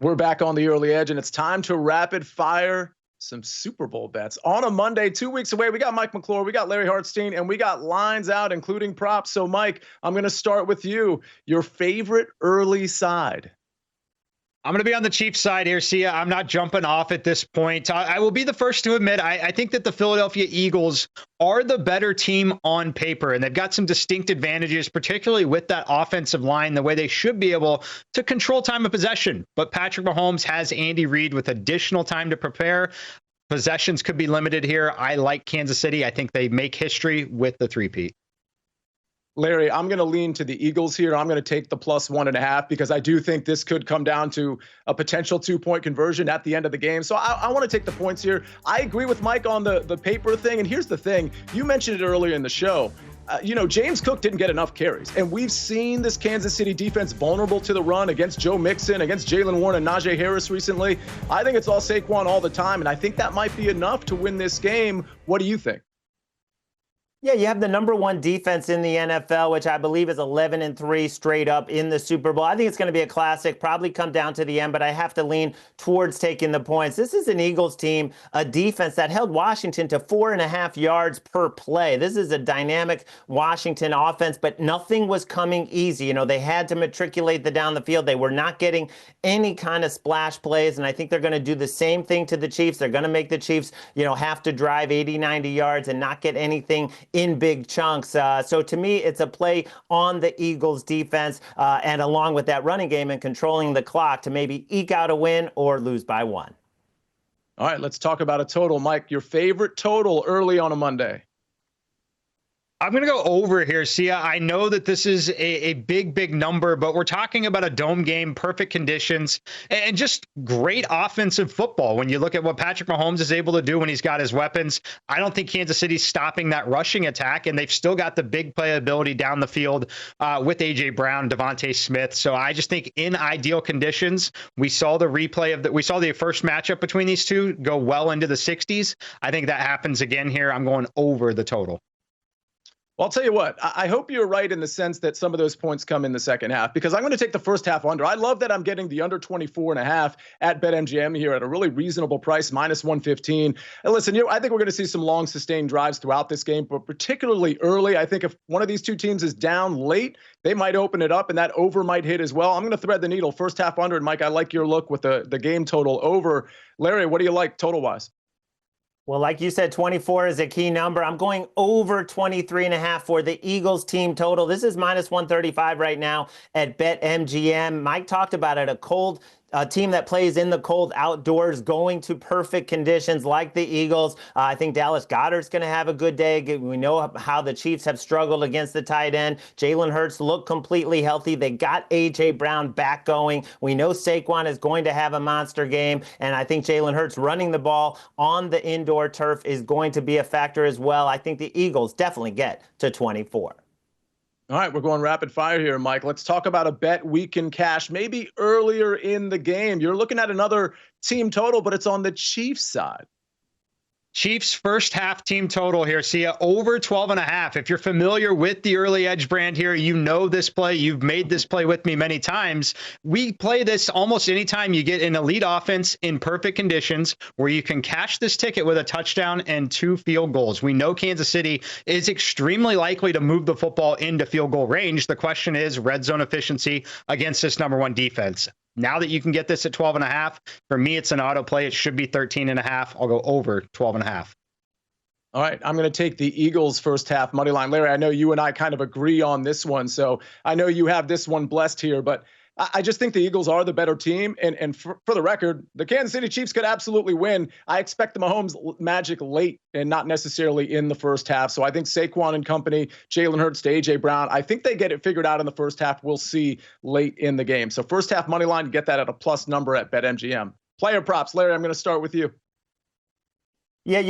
We're back on the early edge, and it's time to rapid fire some Super Bowl bets on a Monday, 2 weeks away. We got Mike McClure, we got Larry Harstein, and we got lines out, including props. So, Mike, I'm going to start with you. Your favorite early side? I'm going to be on the Chiefs side here, Sia. I'm not jumping off at this point. I will be the first to admit, I think that the Philadelphia Eagles are the better team on paper, and they've got some distinct advantages, particularly with that offensive line, the way they should be able to control time of possession. But Patrick Mahomes has Andy Reid with additional time to prepare. Possessions could be limited here. I like Kansas City. I think they make history with the three-peat. Larry, I'm going to lean to the Eagles here. I'm going to take the +1.5 because I do think this could come down to a potential 2-point conversion at the end of the game. So I want to take the points here. I agree with Mike on the paper thing. And here's the thing. You mentioned it earlier in the show. James Cook didn't get enough carries. And we've seen this Kansas City defense vulnerable to the run against Joe Mixon, against Jalen Warren and Najee Harris recently. I think it's all Saquon all the time. And I think that might be enough to win this game. What do you think? Yeah, you have the number one defense in the NFL, which I believe is 11-3 straight up in the Super Bowl. I think it's going to be a classic, probably come down to the end, but I have to lean towards taking the points. This is an Eagles team, a defense that held Washington to 4.5 yards per play. This is a dynamic Washington offense, but nothing was coming easy. They had to matriculate down the field. They were not getting any kind of splash plays, and I think they're going to do the same thing to the Chiefs. They're going to make the Chiefs, have to drive 80, 90 yards and not get anything in big chunks. So to me, it's a play on the Eagles defense and along with that running game and controlling the clock to maybe eke out a win or lose by 1. All right, let's talk about a total. Mike, your favorite total early on a Monday? I'm going to go over here, Sia. I know that this is a big number, but we're talking about a dome game, perfect conditions, and just great offensive football. When you look at what Patrick Mahomes is able to do when he's got his weapons, I don't think Kansas City's stopping that rushing attack, and they've still got the big playability down the field with A.J. Brown, Devontae Smith. So I just think in ideal conditions, we saw the replay of we saw the first matchup between these two go well into the 60s. I think that happens again here. I'm going over the total. Well, I'll tell you what, I hope you're right in the sense that some of those points come in the second half, because I'm going to take the first half under. I love that I'm getting the under 24.5 at BetMGM here at a really reasonable price, -115. And listen, I think we're going to see some long sustained drives throughout this game, but particularly early. I think if one of these two teams is down late, they might open it up and that over might hit as well. I'm going to thread the needle. First half under. And Mike, I like your look with the game total over. Larry, what do you like total wise? Well, like you said, 24 is a key number. I'm going over 23.5 for the Eagles team total. This is -135 right now at BetMGM. Mike talked about it, a team that plays in the cold outdoors, going to perfect conditions like the Eagles. I think Dallas Goedert's going to have a good day. We know how the Chiefs have struggled against the tight end. Jalen Hurts looked completely healthy. They got A.J. Brown back going. We know Saquon is going to have a monster game, and I think Jalen Hurts running the ball on the indoor turf is going to be a factor as well. I think the Eagles definitely get to 24. All right, we're going rapid fire here, Mike. Let's talk about a bet we can cash maybe earlier in the game. You're looking at another team total, but it's on the Chiefs side. Chiefs first half team total here, Sia, over 12.5. If you're familiar with the Early Edge brand here, you know this play. You've made this play with me many times. We play this almost anytime you get an elite offense in perfect conditions where you can cash this ticket with a touchdown and 2 field goals. We know Kansas City is extremely likely to move the football into field goal range. The question is red zone efficiency against this number one defense. Now that you can get this at 12.5, for me, it's an auto play. It should be 13.5. I'll go over 12.5. All right, I'm going to take the Eagles first half money line. Larry, I know you and I kind of agree on this one, so I know you have this one blessed here, but I just think the Eagles are the better team. And for the record, the Kansas City Chiefs could absolutely win. I expect the Mahomes magic late and not necessarily in the first half. So I think Saquon and company, Jalen Hurts to A.J. Brown, I think they get it figured out in the first half. We'll see late in the game. So first half money line, get that at a plus number at BetMGM. Player props. Larry, I'm going to start with you. Yeah,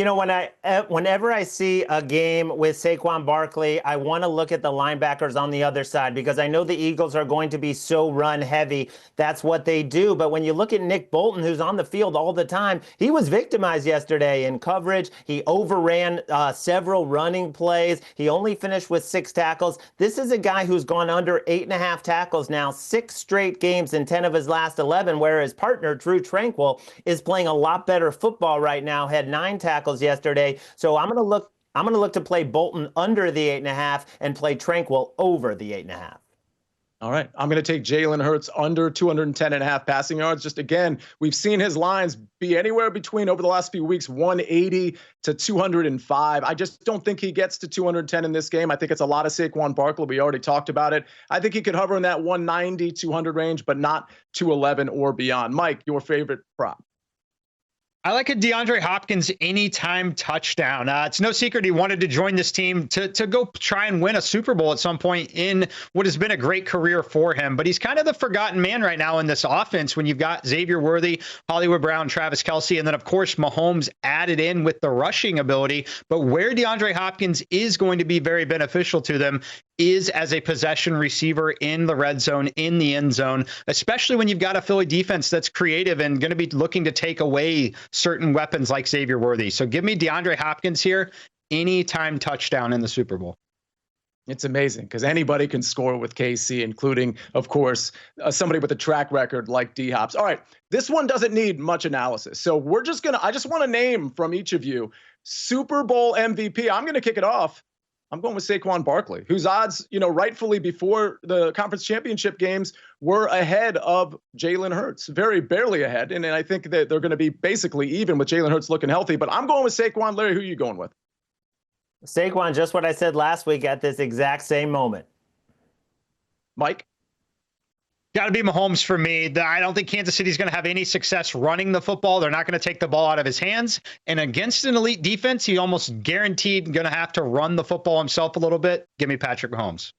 whenever I see a game with Saquon Barkley, I want to look at the linebackers on the other side because I know the Eagles are going to be so run heavy. That's what they do. But when you look at Nick Bolton, who's on the field all the time, he was victimized yesterday in coverage. He overran several running plays. He only finished with 6 tackles. This is a guy who's gone under 8.5 tackles now, 6 straight games in 10 of his last 11, where his partner, Drew Tranquill, is playing a lot better football right now, had 9 tackles yesterday. So I'm going to look to play Bolton under the 8.5 and play Tranquill over the 8.5. All right. I'm going to take Jalen Hurts under 210.5 passing yards. Just again, we've seen his lines be anywhere between over the last few weeks, 180 to 205. I just don't think he gets to 210 in this game. I think it's a lot of Saquon Barkley. We already talked about it. I think he could hover in that 190, 200 range, but not 211 or beyond. Mike, your favorite prop? I like a DeAndre Hopkins anytime touchdown. It's no secret he wanted to join this team to go try and win a Super Bowl at some point in what has been a great career for him. But he's kind of the forgotten man right now in this offense when you've got Xavier Worthy, Hollywood Brown, Travis Kelce, and then, of course, Mahomes added in with the rushing ability. But where DeAndre Hopkins is going to be very beneficial to them is as a possession receiver in the red zone, in the end zone, especially when you've got a Philly defense that's creative and going to be looking to take away certain weapons like Xavier Worthy. So give me DeAndre Hopkins here, anytime touchdown in the Super Bowl. It's amazing because anybody can score with KC, including, of course, somebody with a track record like D-Hops. All right, this one doesn't need much analysis. So I just want to name from each of you Super Bowl MVP. I'm going to kick it off. I'm going with Saquon Barkley, whose odds, rightfully before the conference championship games were ahead of Jalen Hurts, very barely ahead. And I think that they're going to be basically even with Jalen Hurts looking healthy. But I'm going with Saquon. Larry, who are you going with? Saquon, just what I said last week at this exact same moment. Mike? Got to be Mahomes for me. I don't think Kansas City's going to have any success running the football. They're not going to take the ball out of his hands. And against an elite defense, he almost guaranteed going to have to run the football himself a little bit. Give me Patrick Mahomes.